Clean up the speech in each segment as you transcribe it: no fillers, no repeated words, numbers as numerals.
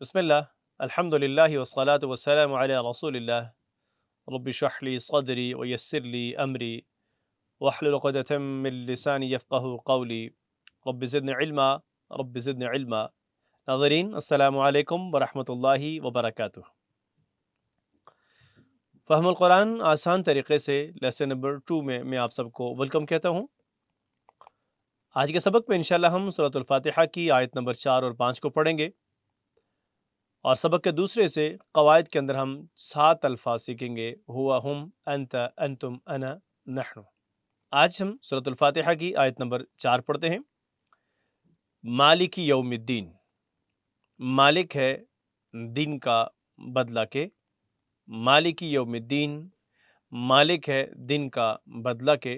بسم الله الحمد لله والصلاة والسلام على رسول الله رب اشرح لي صدري ويسر لي أمري واحلل عقدة من لساني يفقه قولي رب زدني علما رب زدني علما ناظرین السلام علیکم ورحمۃ اللہ وبرکاتہ۔ فہم القرآن آسان طریقے سے لیسن نمبر 2 میں آپ سب کو ویلکم کہتا ہوں۔ آج کے سبق میں انشاءاللہ ہم سورۃ الفاتحہ کی آیت نمبر 4 اور 5 کو پڑھیں گے، اور سبق کے دوسرے سے قواعد کے اندر ہم 7 الفاظ سیکھیں گے، ہوا، ہم، انت، انتم، انا، نحن۔ آج ہم سورۃ الفاتحہ کی آیت نمبر 4 پڑھتے ہیں۔ مالک یوم الدین، مالک ہے دن کا بدلہ کے، مالک یوم الدین، مالک ہے دن کا بدلہ کے۔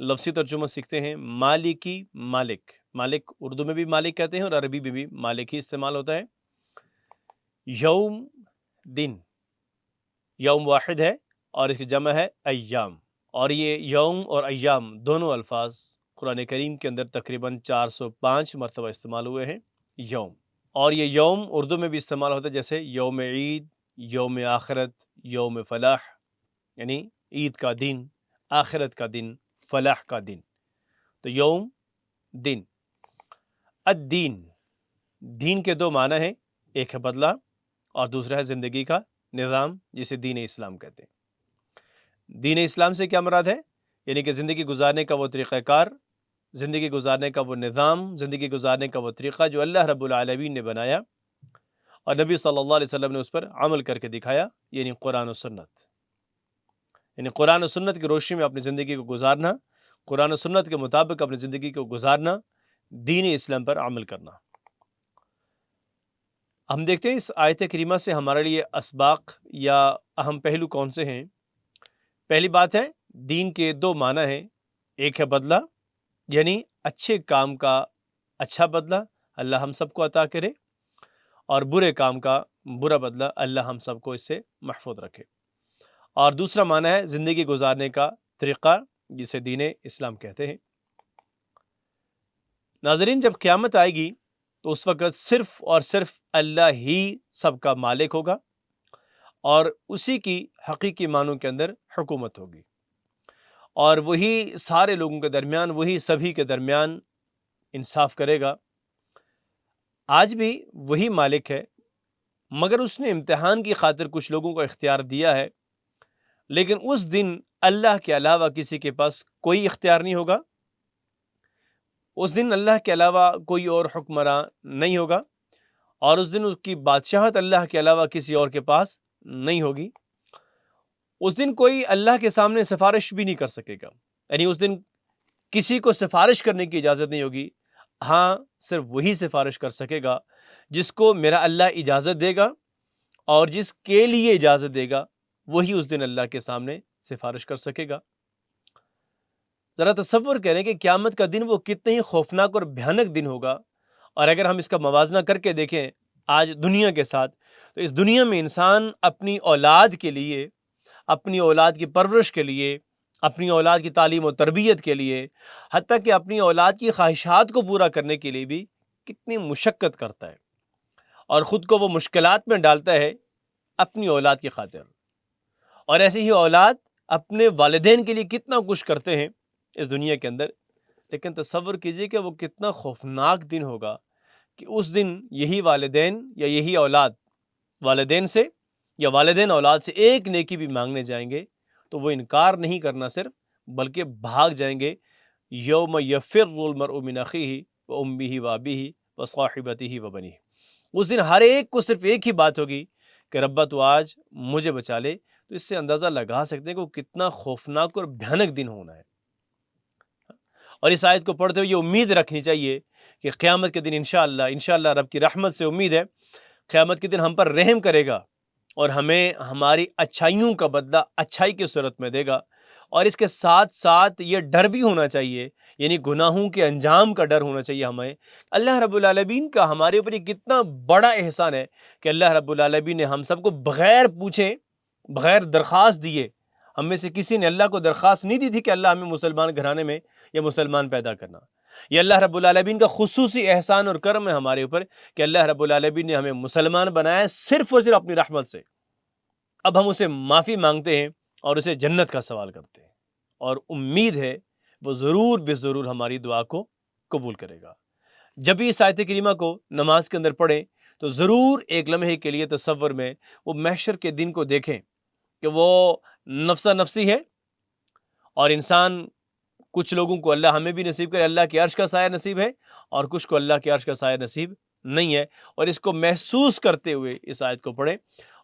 لفظی ترجمہ سیکھتے ہیں، مالکی، مالک، مالک اردو میں بھی مالک کہتے ہیں اور عربی میں بھی مالک ہی استعمال ہوتا ہے۔ یوم، دن، یوم واحد ہے اور اس کی جمع ہے ایام، اور یہ یوم اور ایام دونوں الفاظ قرآن کریم کے اندر تقریباً 405 مرتبہ استعمال ہوئے ہیں۔ یوم، اور یہ یوم اردو میں بھی استعمال ہوتا ہے، جیسے یوم عید، یوم آخرت، یوم فلاح، یعنی عید کا دن، آخرت کا دن، فلاح کا دن۔ تو یوم، دن۔ الدین، دین کے دو معنی ہیں، ایک ہے بدلہ اور دوسرا ہے زندگی کا نظام، جسے دین اسلام کہتے ہیں۔ دین اسلام سے کیا مراد ہے؟ یعنی کہ زندگی گزارنے کا وہ طریقہ کار، زندگی گزارنے کا وہ نظام، زندگی گزارنے کا وہ طریقہ جو اللہ رب العالمین نے بنایا اور نبی صلی اللہ علیہ وسلم نے اس پر عمل کر کے دکھایا، یعنی قرآن و سنت۔ یعنی قرآن و سنت کی روشنی میں اپنی زندگی کو گزارنا، قرآن و سنت کے مطابق اپنی زندگی کو گزارنا، دین اسلام پر عمل کرنا۔ ہم دیکھتے ہیں اس آیت کریمہ سے ہمارے لیے اسباق یا اہم پہلو کون سے ہیں۔ پہلی بات ہے، دین کے دو معنی ہیں، ایک ہے بدلہ، یعنی اچھے کام کا اچھا بدلہ اللہ ہم سب کو عطا کرے، اور برے کام کا برا بدلہ اللہ ہم سب کو اس سے محفوظ رکھے۔ اور دوسرا معنی ہے زندگی گزارنے کا طریقہ، جسے دین اسلام کہتے ہیں۔ ناظرین، جب قیامت آئے گی تو اس وقت صرف اور صرف اللہ ہی سب کا مالک ہوگا، اور اسی کی حقیقی معنوں کے اندر حکومت ہوگی، اور وہی سارے لوگوں کے درمیان، وہی سبھی کے درمیان انصاف کرے گا۔ آج بھی وہی مالک ہے، مگر اس نے امتحان کی خاطر کچھ لوگوں کو اختیار دیا ہے، لیکن اس دن اللہ کے علاوہ کسی کے پاس کوئی اختیار نہیں ہوگا۔ اس دن اللہ کے علاوہ کوئی اور حکمراں نہیں ہوگا، اور اس دن اس کی بادشاہت اللہ کے علاوہ کسی اور کے پاس نہیں ہوگی۔ اس دن کوئی اللہ کے سامنے سفارش بھی نہیں کر سکے گا، یعنی اس دن کسی کو سفارش کرنے کی اجازت نہیں ہوگی۔ ہاں، صرف وہی سفارش کر سکے گا جس کو میرا اللہ اجازت دے گا، اور جس کے لیے اجازت دے گا وہی اس دن اللہ کے سامنے سفارش کر سکے گا۔ ذرا تصور کریں کہ قیامت کا دن وہ کتنے ہی خوفناک اور بھیانک دن ہوگا، اور اگر ہم اس کا موازنہ کر کے دیکھیں آج دنیا کے ساتھ، تو اس دنیا میں انسان اپنی اولاد کے لیے، اپنی اولاد کی پرورش کے لیے، اپنی اولاد کی تعلیم و تربیت کے لیے، حتیٰ کہ اپنی اولاد کی خواہشات کو پورا کرنے کے لیے بھی کتنی مشقت کرتا ہے، اور خود کو وہ مشکلات میں ڈالتا ہے اپنی اولاد کی خاطر۔ اور ایسی ہی اولاد اپنے والدین کے لیے کتنا کچھ کرتے ہیں اس دنیا کے اندر، لیکن تصور کیجئے کہ وہ کتنا خوفناک دن ہوگا کہ اس دن یہی والدین یا یہی اولاد والدین سے یا والدین اولاد سے ایک نیکی بھی مانگنے جائیں گے تو وہ انکار نہیں کرنا صرف، بلکہ بھاگ جائیں گے۔ یوم یفر المرء من اخیہ و امہ و ابیہ و صاحبتہ و بنیہ، اس دن ہر ایک کو صرف ایک ہی بات ہوگی کہ ربا تو آج مجھے بچا لے۔ تو اس سے اندازہ لگا سکتے ہیں کہ وہ کتنا خوفناک اور بھیانک دن ہونا ہے۔ اور اس آیت کو پڑھتے ہوئے یہ امید رکھنی چاہیے کہ قیامت کے دن انشاءاللہ رب کی رحمت سے امید ہے قیامت کے دن ہم پر رحم کرے گا، اور ہمیں ہماری اچھائیوں کا بدلہ اچھائی کی صورت میں دے گا۔ اور اس کے ساتھ ساتھ یہ ڈر بھی ہونا چاہیے، یعنی گناہوں کے انجام کا ڈر ہونا چاہیے ہمیں۔ اللہ رب العالمین کا ہمارے اوپر یہ کتنا بڑا احسان ہے کہ اللہ رب العالمین نے ہم سب کو بغیر پوچھے، بغیر درخواست دیے، ہم میں سے کسی نے اللہ کو درخواست نہیں دی تھی کہ اللہ ہمیں مسلمان گھرانے میں یا مسلمان پیدا کرنا، یہ اللہ رب العالمین کا خصوصی احسان اور کرم ہے ہمارے اوپر کہ اللہ رب العالمین نے ہمیں مسلمان بنایا ہے صرف اور صرف اپنی رحمت سے۔ اب ہم اسے معافی مانگتے ہیں اور اسے جنت کا سوال کرتے ہیں، اور امید ہے وہ ضرور بے ضرور ہماری دعا کو قبول کرے گا۔ جب بھی اس آیت کریمہ کو نماز کے اندر پڑھیں تو ضرور ایک لمحے کے لیے تصور میں وہ محشر کے دن کو دیکھیں کہ وہ نفسا نفسی ہے، اور انسان کچھ لوگوں کو اللہ ہمیں بھی نصیب کرے اللہ کے عرش کا سایہ نصیب ہے، اور کچھ کو اللہ کے عرش کا سایہ نصیب نہیں ہے، اور اس کو محسوس کرتے ہوئے اس آیت کو پڑھیں۔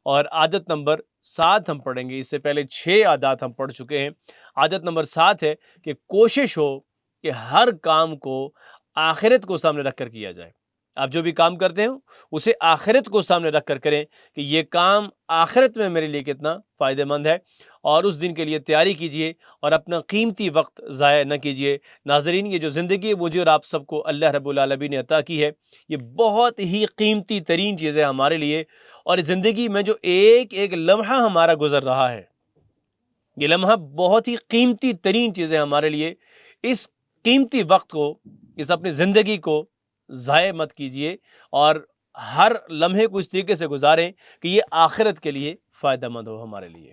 اور عادت نمبر 7 ہم پڑھیں گے، اس سے پہلے 6 عادات ہم پڑھ چکے ہیں۔ عادت نمبر 7 ہے کہ کوشش ہو کہ ہر کام کو آخرت کو سامنے رکھ کر کیا جائے۔ آپ جو بھی کام کرتے ہیں اسے آخرت کو سامنے رکھ کر کریں کہ یہ کام آخرت میں میرے لیے کتنا فائدہ مند ہے، اور اس دن کے لیے تیاری کیجئے اور اپنا قیمتی وقت ضائع نہ کیجئے۔ ناظرین، یہ جو زندگی ہے مجھے اور آپ سب کو اللہ رب العالمین نے عطا کی ہے، یہ بہت ہی قیمتی ترین چیز ہے ہمارے لیے، اور زندگی میں جو ایک ایک لمحہ ہمارا گزر رہا ہے، یہ لمحہ بہت ہی قیمتی ترین چیز ہے ہمارے لیے۔ اس قیمتی وقت کو، اس اپنی زندگی کو ضائع مت کیجئے، اور ہر لمحے کو اس طریقے سے گزاریں کہ یہ آخرت کے لیے فائدہ مند ہو ہمارے لیے۔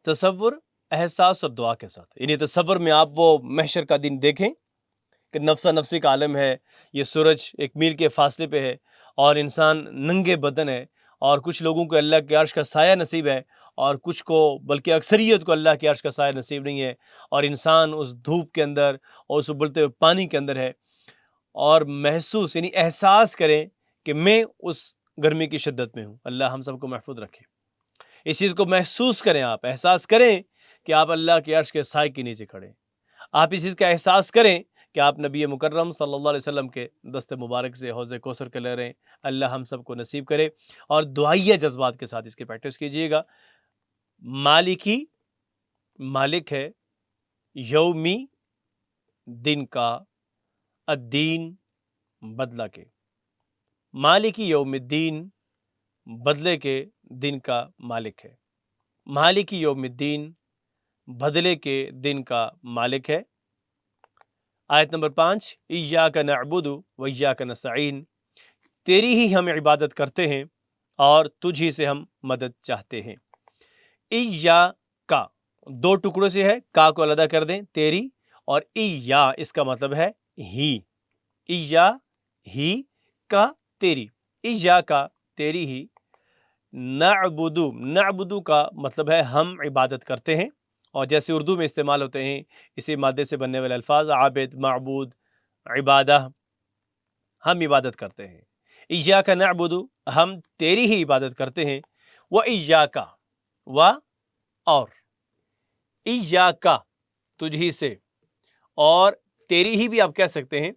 تصور، احساس اور دعا کے ساتھ، یعنی تصور میں آپ وہ محشر کا دن دیکھیں کہ نفسا نفسی کا عالم ہے، یہ سورج 1 میل کے فاصلے پہ ہے، اور انسان ننگے بدن ہے، اور کچھ لوگوں کو اللہ کے عرش کا سایہ نصیب ہے، اور کچھ کو بلکہ اکثریت کو اللہ کے عرش کا سایہ نصیب نہیں ہے، اور انسان اس دھوپ کے اندر اور اس ابلتے ہوئے پانی کے اندر ہے، اور محسوس یعنی احساس کریں کہ میں اس گرمی کی شدت میں ہوں۔ اللہ ہم سب کو محفوظ رکھے۔ اس چیز کو محسوس کریں، آپ احساس کریں کہ آپ اللہ کے عرش کے سائے کے نیچے کھڑے ہیں۔ آپ اس چیز کا احساس کریں کہ آپ نبی مکرم صلی اللہ علیہ وسلم کے دست مبارک سے حوض کوثر کے لے رہے ہیں۔ اللہ ہم سب کو نصیب کرے، اور دعائیہ جذبات کے ساتھ اس کی پریکٹس کیجیے گا۔ مالکی، مالک ہے، یومی، دن کا، الدین، بدلہ کے۔ مالکی یوم الدین، بدلے کے دن کا مالک ہے۔ مالکی یوم الدین، بدلے کے دن کا مالک ہے۔ آیت نمبر 5، ایاک نعبد و ایاک نستعین، تیری ہی ہم عبادت کرتے ہیں اور تجھ ہی سے ہم مدد چاہتے ہیں۔ ایاکا 2 ٹکڑوں سے ہے، کا کو علیحدہ کر دیں، تیری، اور ایا اس کا مطلب ہے ہی، ایا ہی کا تیری، ایاکا تیری ہی، نعبدو، نعبدو کا مطلب ہے ہم عبادت کرتے ہیں، اور جیسے اردو میں استعمال ہوتے ہیں اسی مادے سے بننے والے الفاظ عابد، معبود، عبادہ، ہم عبادت کرتے ہیں۔ ایاک نعبد، ہم تیری ہی عبادت کرتے ہیں، و ایاک، و اور، ایاک تجھ ہی سے، اور تیری ہی بھی آپ کہہ سکتے ہیں،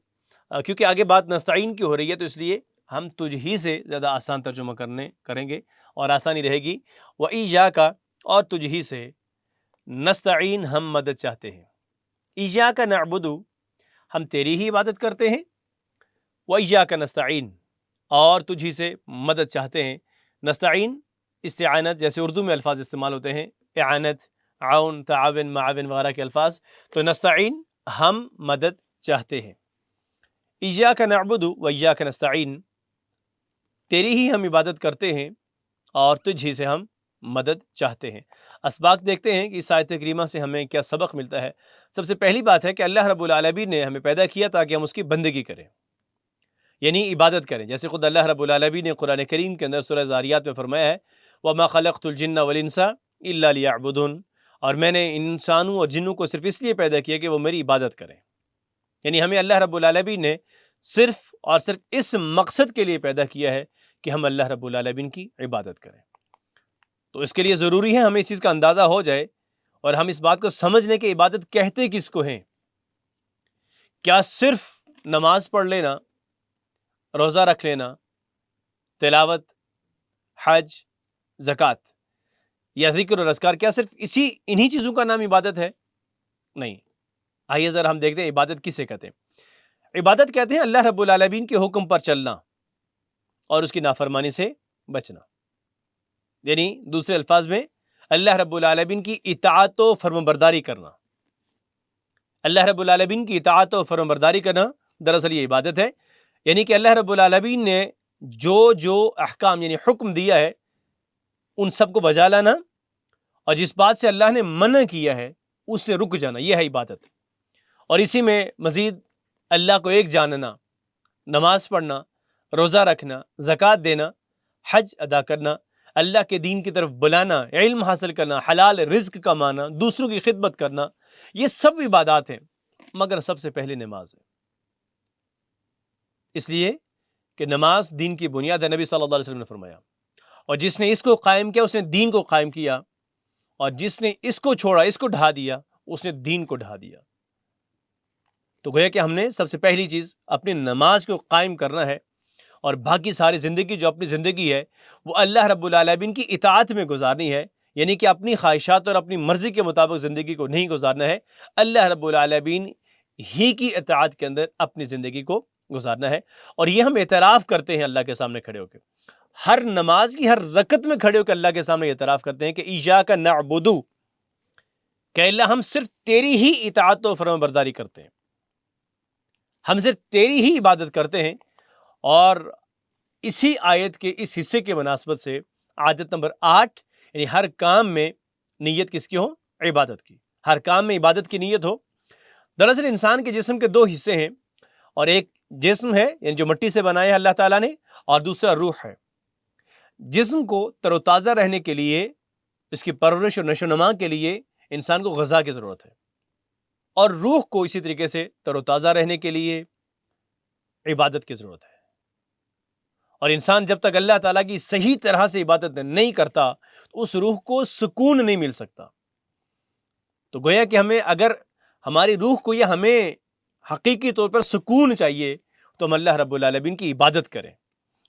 کیونکہ آگے بات نستعین کی ہو رہی ہے تو اس لیے ہم تجھ ہی سے زیادہ آسان ترجمہ کریں گے اور آسانی رہے گی۔ و ایاک، اور تجھ ہی سے، نستعین ہم مدد چاہتے ہیں۔ ایاک نعبد، ہم تیری ہی عبادت کرتے ہیں، و ایاک نستعین، اور تجھ ہی سے مدد چاہتے ہیں۔ نستعین استعانت، جیسے اردو میں الفاظ استعمال ہوتے ہیں اعانت، عون، تعاون، معاون وغیرہ کے الفاظ، تو نستعین ہم مدد چاہتے ہیں۔ ایاک نعبد و ایاک نستعین، تیری ہی ہم عبادت کرتے ہیں اور تجھ ہی سے ہم مدد چاہتے ہیں۔ اسباق دیکھتے ہیں کہ اس آیت کریمہ سے ہمیں کیا سبق ملتا ہے۔ سب سے پہلی بات ہے کہ اللہ رب العالمین نے ہمیں پیدا کیا تاکہ ہم اس کی بندگی کریں، یعنی عبادت کریں، جیسے خود اللہ رب العالمین نے قرآن کریم کے اندر سورہ ذاریات میں فرمایا ہے وَمَا خَلَقْتُ الْجِنَّ وَالْإِنسَ إِلَّا لِيَعْبُدُونَ، اور میں نے انسانوں اور جنوں کو صرف اس لیے پیدا کیا کہ وہ میری عبادت کریں، یعنی ہمیں اللہ رب العالمین نے صرف اور صرف اس مقصد کے لیے پیدا کیا ہے کہ ہم اللہ رب العالمین کی عبادت کریں۔ تو اس کے لیے ضروری ہے ہمیں اس چیز کا اندازہ ہو جائے اور ہم اس بات کو سمجھ لیں کہ عبادت کہتے کس کو ہیں۔ کیا صرف نماز پڑھ لینا، روزہ رکھ لینا، تلاوت، حج، زکوٰۃ یا ذکر اور اذکار، کیا صرف انہی چیزوں کا نام عبادت ہے؟ نہیں۔ آئیے ذرا ہم دیکھتے ہیں عبادت کسے کہتے ہیں۔ عبادت کہتے ہیں اللہ رب العالمین کے حکم پر چلنا اور اس کی نافرمانی سے بچنا، یعنی دوسرے الفاظ میں اللہ رب العالمین کی اطاعت و فرمانبرداری کرنا۔ اللہ رب العالمین کی اطاعت و فرمانبرداری کرنا دراصل یہ عبادت ہے، یعنی کہ اللہ رب العالمین نے جو جو احکام یعنی حکم دیا ہے ان سب کو بجا لانا، اور جس بات سے اللہ نے منع کیا ہے اس سے رک جانا، یہ ہے عبادت۔ اور اسی میں مزید اللہ کو ایک جاننا، نماز پڑھنا، روزہ رکھنا، زکوٰۃ دینا، حج ادا کرنا، اللہ کے دین کی طرف بلانا، علم حاصل کرنا، حلال رزق کمانا، دوسروں کی خدمت کرنا، یہ سب عبادات ہیں، مگر سب سے پہلے نماز ہے، اس لیے کہ نماز دین کی بنیاد ہے، نبی صلی اللہ علیہ وسلم نے فرمایا، اور جس نے اس کو قائم کیا اس نے دین کو قائم کیا، اور جس نے اس کو چھوڑا، اس کو ڈھا دیا، اس نے دین کو ڈھا دیا۔ تو گویا کہ ہم نے سب سے پہلی چیز اپنی نماز کو قائم کرنا ہے، اور باقی ساری زندگی جو اپنی زندگی ہے وہ اللہ رب العالمین کی اطاعت میں گزارنی ہے، یعنی کہ اپنی خواہشات اور اپنی مرضی کے مطابق زندگی کو نہیں گزارنا ہے، اللہ رب العالمین ہی کی اطاعت کے اندر اپنی زندگی کو گزارنا ہے۔ اور یہ ہم اعتراف کرتے ہیں اللہ کے سامنے کھڑے ہو کے، ہر نماز کی ہر رکعت میں کھڑے ہو کے اللہ کے سامنے اعتراف کرتے ہیں کہ ایاک نعبد، کہ اللہ ہم صرف تیری ہی اطاعت و فرما برداری کرتے ہیں، ہم صرف تیری ہی عبادت کرتے ہیں۔ اور اسی آیت کے اس حصے کے مناسبت سے عادت نمبر 8، یعنی ہر کام میں نیت کس کی ہو؟ عبادت کی، ہر کام میں عبادت کی نیت ہو۔ دراصل انسان کے جسم کے دو حصے ہیں، اور ایک جسم ہے یعنی جو مٹی سے بنایا ہے اللہ تعالیٰ نے، اور دوسرا روح ہے۔ جسم کو تر و تازہ رہنے کے لیے، اس کی پرورش اور نشو و نما کے لیے انسان کو غذا کی ضرورت ہے، اور روح کو اسی طریقے سے تر و تازہ رہنے کے لیے عبادت کی ضرورت ہے۔ اور انسان جب تک اللہ تعالیٰ کی صحیح طرح سے عبادت نہیں کرتا تو اس روح کو سکون نہیں مل سکتا۔ تو گویا کہ ہمیں، اگر ہماری روح کو یا ہمیں حقیقی طور پر سکون چاہیے تو ہم اللہ رب العالمین کی عبادت کریں،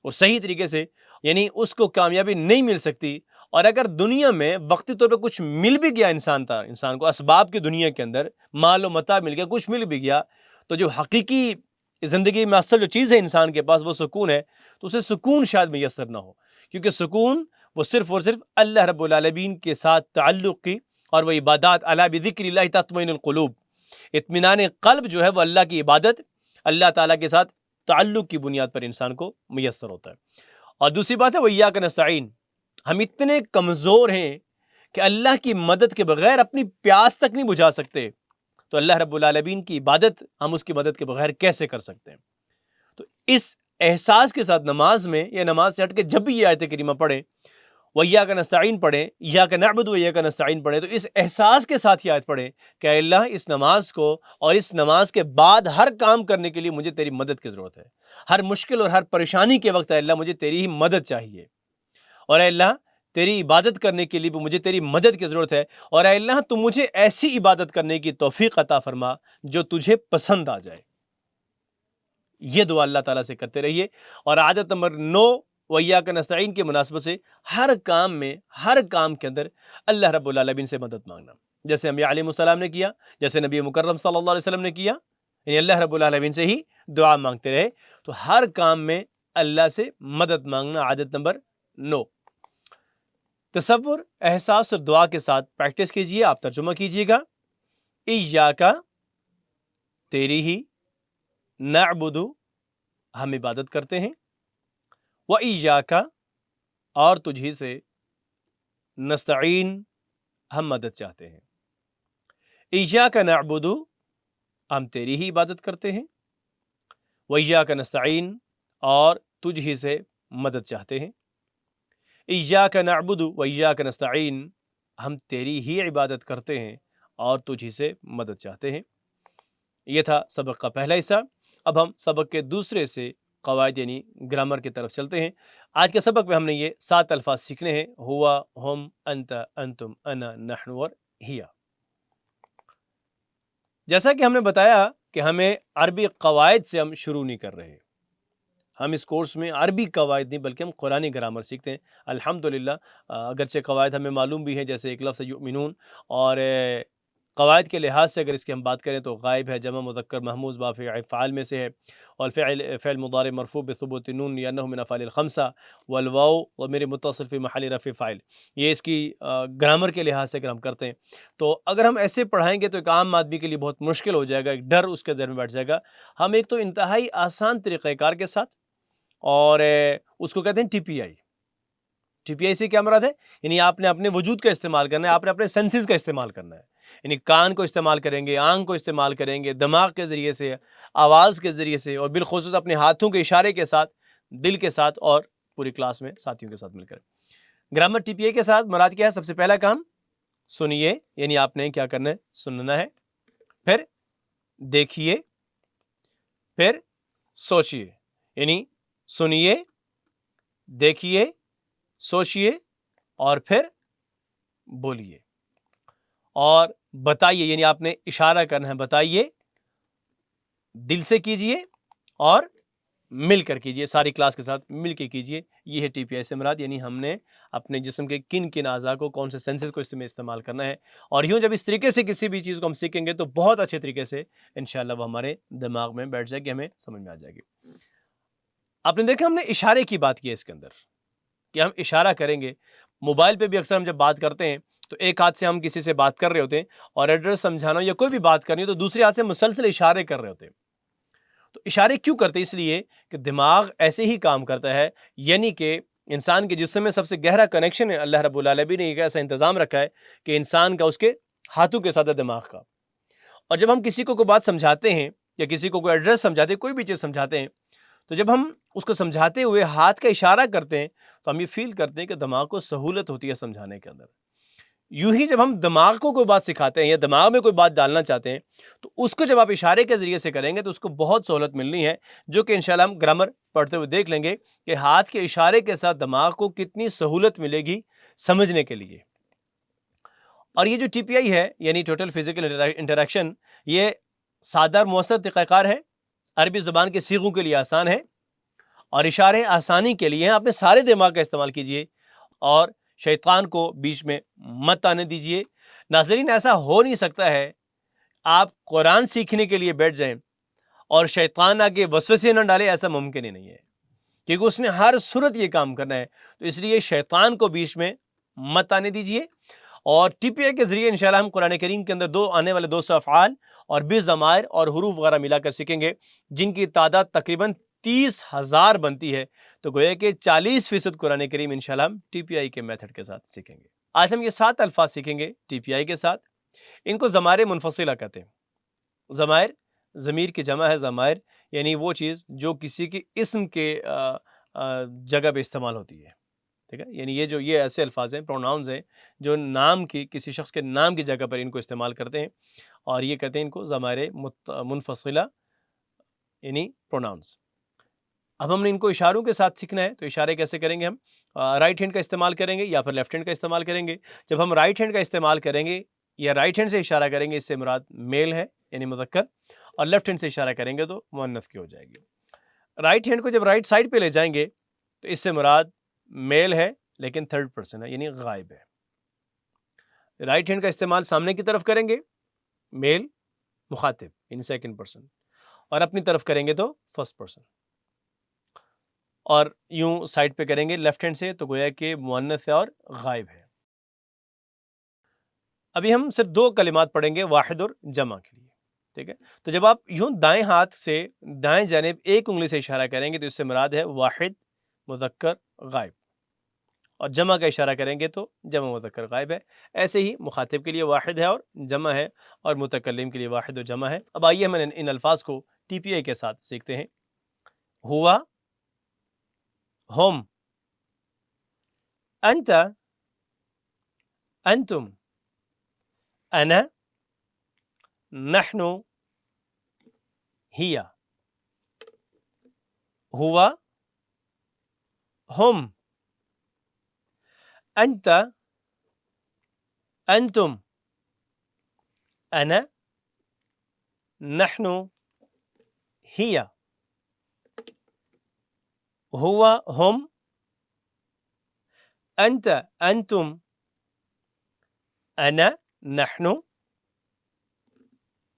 اور صحیح طریقے سے، یعنی اس کو کامیابی نہیں مل سکتی۔ اور اگر دنیا میں وقتی طور پر کچھ مل بھی گیا انسان کو اسباب کی دنیا کے اندر مال و متاع مل گیا، کچھ مل بھی گیا، تو جو حقیقی زندگی میں اصل جو چیز ہے انسان کے پاس وہ سکون ہے، تو اسے سکون شاید میسر نہ ہو، کیونکہ سکون وہ صرف اور صرف اللہ رب العالمین کے ساتھ تعلق کی، اور وہ عبادات، الا بذکر اللہ تطمئن القلوب، اطمینان قلب جو ہے وہ اللہ کی عبادت، اللہ تعالیٰ کے ساتھ تعلق کی بنیاد پر انسان کو میسر ہوتا ہے۔ اور دوسری بات ہے وہ ایاک نستعین، ہم اتنے کمزور ہیں کہ اللہ کی مدد کے بغیر اپنی پیاس تک نہیں بجھا سکتے، تو اللہ رب العالمین کی عبادت ہم اس کی مدد کے بغیر کیسے کر سکتے ہیں؟ تو اس احساس کے ساتھ نماز میں، یا نماز سے ہٹ کے جب بھی یہ آیت کریمہ پڑھیں، وَإِيَّاكَ نَسْتَعِينُ پڑھیں، إِيَّاكَ نَعْبُدُ وَإِيَّاكَ نَسْتَعِينُ پڑھیں، تو اس احساس کے ساتھ یہ آیت پڑھیں کہ اے اللہ اس نماز کو اور اس نماز کے بعد ہر کام کرنے کے لیے مجھے تیری مدد کی ضرورت ہے، ہر مشکل اور ہر پریشانی کے وقت اے اللہ مجھے تیری ہی مدد چاہیے، اور اے اللہ تیری عبادت کرنے کے لیے بھی مجھے تیری مدد کی ضرورت ہے، اور اے اللہ تو مجھے ایسی عبادت کرنے کی توفیق عطا فرما جو تجھے پسند آ جائے۔ یہ دعا اللہ تعالیٰ سے کرتے رہیے۔ اور عادت نمبر 9 وَإِيَّاكَ نَسْتَعِينُ کی مناسبت سے ہر کام میں، ہر کام کے اندر اللہ رب العالمین سے مدد مانگنا، جیسے انبیاء علیہ السلام نے کیا، جیسے نبی مکرم صلی اللہ علیہ وسلم نے کیا، یعنی اللہ رب العالمین سے ہی دعا مانگتے رہے۔ تو ہر کام میں اللہ سے مدد مانگنا عادت نمبر 9۔ تصور، احساس اور دعا کے ساتھ پریکٹس کیجئے، آپ ترجمہ کیجئے گا، ایاک تیری ہی، نعبد ہم عبادت کرتے ہیں، وَإِيَّاكَ اور تجھی سے، نستعین ہم مدد چاہتے ہیں۔ ایاک نعبد ہم تیری ہی عبادت کرتے ہیں، وَإِيَّاكَ نستعین اور تجھ ہی سے مدد چاہتے ہیں۔ ایاک نعبد وإیاک نستعین ہم تیری ہی عبادت کرتے ہیں اور تجھ ہی سے مدد چاہتے ہیں۔ یہ تھا سبق کا پہلا حصہ۔ اب ہم سبق کے دوسرے سے قواعد یعنی گرامر کی طرف چلتے ہیں۔ آج کے سبق میں ہم نے یہ 7 الفاظ سیکھنے ہیں، ہوا، ہم، انت، انتم، انا، نحن اور ہیا۔ جیسا کہ ہم نے بتایا کہ ہمیں عربی قواعد سے ہم شروع نہیں کر رہے، ہم اس کورس میں عربی قواعد نہیں بلکہ ہم قرآنی گرامر سیکھتے ہیں۔ الحمدللہ اگرچہ قواعد ہمیں معلوم بھی ہیں، جیسے ایک لفظ ہے یؤمنون، اور قواعد کے لحاظ سے اگر اس کی ہم بات کریں تو غائب ہے، جمع مذکر محموز باب افعال میں سے ہے، اور فعل مضارع مرفوع بثبوت نون لأنه من افعال الخمسہ، والواو ضمیر متصل فی محل رفع فاعل۔ یہ اس کی گرامر کے لحاظ سے اگر ہم کرتے ہیں تو اگر ہم ایسے پڑھائیں گے تو ایک عام آدمی کے لیے بہت مشکل ہو جائے گا، ایک ڈر اس کے دل میں بیٹھ جائے گا۔ ہم ایک تو انتہائی آسان طریقہ کار کے ساتھ، اور اس کو کہتے ہیں ٹی پی آئی۔ ٹی پی آئی سے کیا مراد ہے؟ یعنی آپ نے اپنے وجود کا استعمال کرنا ہے، آپ نے اپنے سینسز کا استعمال کرنا ہے، یعنی کان کو استعمال کریں گے، آنکھ کو استعمال کریں گے، دماغ کے ذریعے سے، آواز کے ذریعے سے، اور بالخصوص اپنے ہاتھوں کے اشارے کے ساتھ، دل کے ساتھ، اور پوری کلاس میں ساتھیوں کے ساتھ مل کر۔ گرامر ٹی پی آئی کے ساتھ مراد کیا ہے؟ سب سے پہلا کام سنیے، یعنی آپ نے کیا کرنا ہے؟ سننا ہے، پھر دیکھیے، پھر سوچیے، یعنی سنیے، دیکھیے، سوچیے، اور پھر بولیے، اور بتائیے، یعنی آپ نے اشارہ کرنا ہے، بتائیے، دل سے کیجئے اور مل کر کیجئے، ساری کلاس کے ساتھ مل کے کیجئے۔ یہ ہے ٹی پی آئی سے مراد، یعنی ہم نے اپنے جسم کے کن کن اعضاء کو، کون سے سینسز کو اس میں استعمال کرنا ہے، اور یوں جب اس طریقے سے کسی بھی چیز کو ہم سیکھیں گے تو بہت اچھے طریقے سے انشاءاللہ وہ ہمارے دماغ میں بیٹھ جائے گی، ہمیں سمجھ میں آ جائے گی۔ آپ نے دیکھا ہم نے اشارے کی بات کی ہے اس کے اندر، کہ ہم اشارہ کریں گے۔ موبائل پہ بھی اکثر ہم جب بات کرتے ہیں تو ایک ہاتھ سے ہم کسی سے بات کر رہے ہوتے ہیں، اور ایڈریس سمجھانا یا کوئی بھی بات کرنی ہو تو دوسرے ہاتھ سے مسلسل اشارے کر رہے ہوتے ہیں۔ تو اشارے کیوں کرتے ہیں؟ اس لیے کہ دماغ ایسے ہی کام کرتا ہے، یعنی کہ انسان کے جسم میں سب سے گہرا کنیکشن ہے، اللہ رب العالمین نے ایک ایسا انتظام رکھا ہے کہ انسان کا اس کے ہاتھوں کے ساتھ ہے، دماغ کا۔ اور جب ہم کسی کو کوئی بات سمجھاتے ہیں یا کسی کو کوئی ایڈریس سمجھاتے ہیں، کوئی بھی چیز سمجھاتے ہیں، تو جب ہم اس کو سمجھاتے ہوئے ہاتھ کا اشارہ کرتے ہیں تو ہم یہ فیل کرتے ہیں کہ دماغ کو سہولت ہوتی ہے سمجھانے کے اندر۔ یوں ہی جب ہم دماغ کو کوئی بات سکھاتے ہیں یا دماغ میں کوئی بات ڈالنا چاہتے ہیں تو اس کو جب آپ اشارے کے ذریعے سے کریں گے تو اس کو بہت سہولت ملنی ہے، جو کہ انشاءاللہ ہم گرامر پڑھتے ہوئے دیکھ لیں گے کہ ہاتھ کے اشارے کے ساتھ دماغ کو کتنی سہولت ملے گی سمجھنے کے لیے۔ اور یہ جو ٹی پی آئی ہے، یعنی ٹوٹل فزیکل انٹریکشن، یہ سادہ اور مؤثر طریقہ کار ہے، عربی زبان کے صیغوں کے لیے آسان ہے، اور اشارے آسانی کے لیے ہیں۔ آپ نے سارے دماغ کا استعمال کیجئے اور شیطان کو بیچ میں مت آنے دیجئے۔ ناظرین، ایسا ہو نہیں سکتا ہے آپ قرآن سیکھنے کے لیے بیٹھ جائیں اور شیطان آگے وسوسے نہ ڈالے، ایسا ممکن ہی نہیں ہے، کیونکہ اس نے ہر صورت یہ کام کرنا ہے۔ تو اس لیے شیطان کو بیچ میں مت آنے دیجئے، اور ٹی پی آئی کے ذریعے انشاءاللہ ہم قرآن کریم کے اندر آنے والے 200 افعال اور 20 ضمائر اور حروف وغیرہ ملا کر سیکھیں گے، جن کی تعداد تقریباً 30,000 بنتی ہے۔ تو گویا کہ 40% قرآن کریم انشاءاللہ ہم ٹی پی آئی کے میتھڈ کے ساتھ سیکھیں گے۔ آج ہم یہ 7 الفاظ سیکھیں گے ٹی پی آئی کے ساتھ۔ ان کو ضمائر منفصلہ کہتے ہیں۔ ضمائر، ضمیر کی جمع ہے ضمائر، یعنی وہ چیز جو کسی کے اسم کے جگہ پہ استعمال ہوتی ہے، ٹھیک ہے؟ یعنی یہ ایسے الفاظ ہیں، پروناؤنز ہیں، جو نام کی، کسی شخص کے نام کی جگہ پر ان کو استعمال کرتے ہیں، اور یہ کہتے ہیں ان کو ضمائر منفصلہ، یعنی پروناؤنز۔ اب ہم نے ان کو اشاروں کے ساتھ سیکھنا ہے، تو اشارے کیسے کریں گے؟ ہم رائٹ ہینڈ کا استعمال کریں گے یا پھر لیفٹ ہینڈ کا استعمال کریں گے۔ جب ہم رائٹ ہینڈ کا استعمال کریں گے یا رائٹ ہینڈ سے اشارہ کریں گے، اس سے مراد میل ہے، یعنی مذکر، اور لیفٹ ہینڈ سے اشارہ کریں گے تو مؤنث کی ہو جائے گی۔ رائٹ ہینڈ کو جب رائٹ سائڈ پہ لے جائیں گے تو اس سے مراد میل ہے، لیکن تھرڈ پرسن ہے، یعنی غائب ہے۔ رائٹ ہینڈ کا استعمال سامنے کی طرف کریں گے، میل، مخاطب، یعنی سیکنڈ پرسن، اور اپنی طرف کریں گے تو فرسٹ پرسن، اور یوں سائڈ پہ کریں گے لیفٹ ہینڈ سے تو گویا کہ مؤنث ہے اور غائب ہے۔ ابھی ہم صرف 2 کلمات پڑھیں گے واحد اور جمع کے لیے، ٹھیک ہے؟ تو جب آپ یوں دائیں ہاتھ سے دائیں جانب ایک انگلی سے اشارہ کریں گے تو اس سے مراد ہے واحد، مذکر، غائب، اور جمع کا اشارہ کریں گے تو جمع مذکر غائب ہے۔ ایسے ہی مخاطب کے لیے واحد ہے اور جمع ہے، اور متکلم کے لیے واحد و جمع ہے۔ اب آئیے ہم ان الفاظ کو ٹی پی آئی کے ساتھ سیکھتے ہیں۔ ہوا، ہم، انت، انتم، انا، نحن، ہی۔ ہوا، ہم، انت، انتم، انا، نحن، ہی۔ ہوا، ہم، انت، انتم، انا، نحن،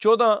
14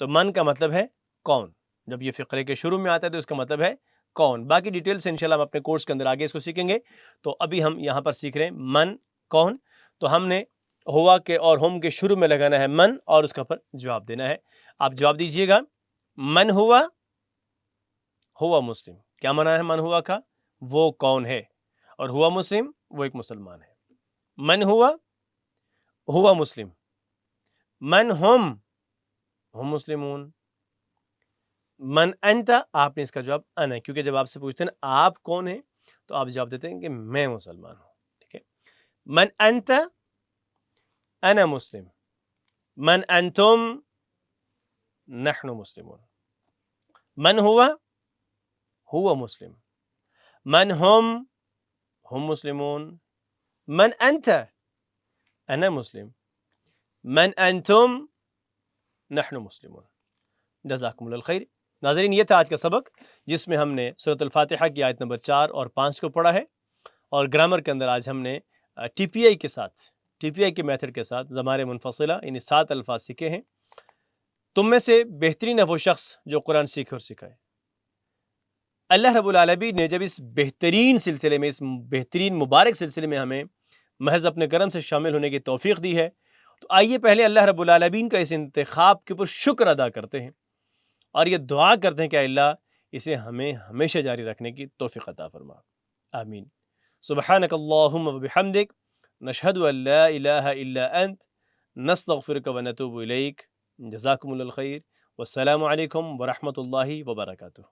تو من کا مطلب ہے کون. جب یہ فقرے کے شروع میں آتا ہے تو اس کا مطلب ہے کون. باقی ڈیٹیل سے انشاءاللہ ہم اپنے کورس کے اندر آگے اس کو سیکھیں گے. تو ابھی ہم یہاں پر سیکھ رہے ہیں من کون. تو ہم نے ہوا کے اور ہم کے شروع میں لگانا ہے من اور اس کا پر جواب دینا ہے. آپ جواب دیجئے گا من ہوا مسلم. کیا معنی ہے من ہوا کا؟ وہ کون ہے. اور ہوا مسلم وہ ایک مسلمان ہے. من ہوا مسلم. من ہم مسلمون. من انت آپ نے اس کا جواب انا، کیونکہ جب آپ سے پوچھتے ہیں نا آپ کون ہیں تو آپ جواب دیتے ہیں کہ میں مسلمان ہوں. ٹھیک ہے. من انت انا مسلم. من انتم نحن مسلمون. من ہوا مسلم. من ہم مسلمون. من انت انا مسلم. من انتم نحن مسلمون. جزاکم اللہ الخیر. ناظرین یہ تھا آج کا سبق جس میں ہم نے سورۃ الفاتحہ کی آیت نمبر 4 اور 5 کو پڑھا ہے، اور گرامر کے اندر آج ہم نے ٹی پی آئی کے میتھڈ کے ساتھ ضمائر منفصلہ یعنی 7 الفاظ سیکھے ہیں. تم میں سے بہترین ہے وہ شخص جو قرآن سیکھے اور سکھائے. اللہ رب العالمین نے جب اس بہترین سلسلے میں، اس بہترین مبارک سلسلے میں ہمیں محض اپنے کرم سے شامل ہونے کی توفیق دی ہے، تو آئیے پہلے اللہ رب العالمین کا اس انتخاب کے اوپر شکر ادا کرتے ہیں اور یہ دعا کرتے ہیں کہ اللہ اسے ہمیں ہمیشہ جاری رکھنے کی توفیق عطا فرما. آمین. سبحانک اللہم و بحمدک نشہد ان لا الہ الا انت نستغفرک و نتوب الیک. جزاکم اللہ الخیر والسلام علیکم ورحمۃ اللہ وبرکاتہ.